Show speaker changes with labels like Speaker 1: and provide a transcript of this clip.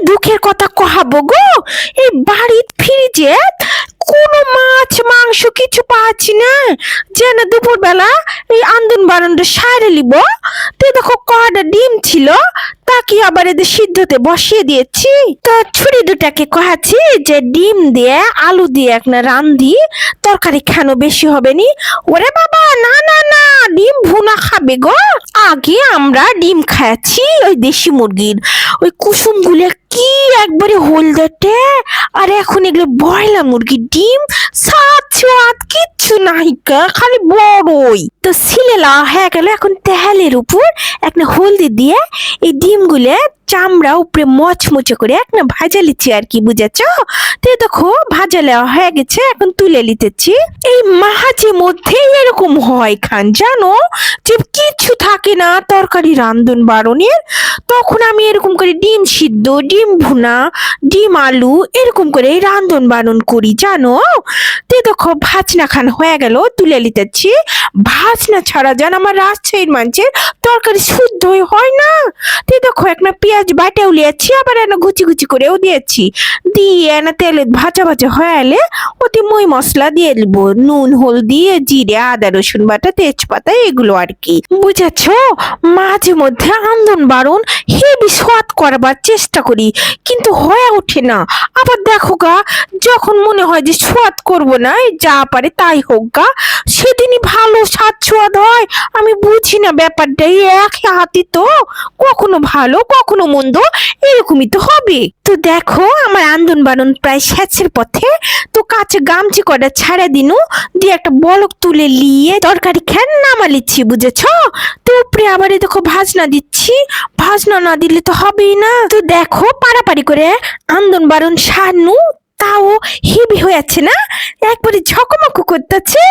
Speaker 1: দুঃখের কথা কহাবো গো, এই বাড়ির ফ্রিজে কোনো মাছ মাংস কিছু পাচ্ছি না। যেন দুপুর বেলা এই আন্দন বারণটা সারে লিব, তো দেখো কটা ডিম ছিল, তাকে আবার এদের সিদ্ধতে বসিয়ে দিয়েছি। তো ছুরি দুটাকে কহাছি যে ডিম দিয়ে আলু দিয়ে একটা রান্ধি, তরকারি খানো বেশি হবে নি। ওরে বাবা, না না না, ডিম ভুনা খাবে গো। আগে আমরা ডিম খাচ্ছি ওই দেশি মুরগির, ওই কুসুম গুলো কি একবারে হলদেটে, আর এখন এগুলো বয়লা মুরগির ডিম, স্বাদ স্বাদ কিচ্ছু নাই কা, খালি বড়ই। তো সিলেলা হয়ে গেল, এখন তেলের উপর একটা হলদি দিয়ে এই ডিমগুলো চামড়া উপরে মচমচে করে একটা ভাজা লিচ্ছি আর কি, বুঝেছো? তো দেখো ভাজা নেওয়া হয়ে গেছে, এখন তুলে নিতেছি। এই মাঝে মধ্যে এরকম হয় খান, জানো, যে কিছু থাকে না তরকারি রান্ধন বারণের, তখন আমি এরকম করে ডিম সিদ্ধ, ডিম ভুনা, ডিম আলু এরকম করে রান্ধন বারণ করি, জানো। তো দেখো ভাজনা খান হয়ে গেল, তুলে নিতেছি। ভাজনা ছাড়া জান আমার রাজশাহীর মাংসের তরকারি শুদ্ধই হয় না। তো দেখো একটা পেঁয়াজ বাটেও লিয়েছি, আবার এনে গুচি গুচি করেও দিয়েছি, দিয়ে এনে তেলে ভাজা ভাজা হয়ে এলে ওতে মই মশলা দিয়ে দিব, নুন হলদি জিরে আদা রসুন বাটা তেজপাতা এগুলো আর কি, বুঝেছো? মাঝে মধ্যে রান্ধন বারণ হেবি স্বাদ করবার চেষ্টা করি, কিন্তু হয়ে ওঠে না। আবার দেখো গা, যখন মনে হয় যে স্বাদ করবো না, যা পারে তাই হোক গা, সেদিনই ভালো স্বাদ স্বাদ হয়। আমি বুঝি না ব্যাপারটা, এক হাতি তো কখনো ভালো কখনো মন্দ, এরকমই তো হবে। তো দেখো আমার আন্দন বারণ প্রায় শেষের পথে, তো কাছে গামছি কটা ছাড়া দিনু, দিয়ে একটা বলক তুলে নিয়ে তরকারি খান নামালিচ্ছি, বুঝেছো? তো উপরে আবার দেখো ভাজনা দিচ্ছি, ভাজনা না দিলে তো হবেই না। তো দেখো পারাপারি করে আন্দন বারণ সারনু, তাও হেভি হয়ে আছে না, একবারে ঝকমক করতেছে।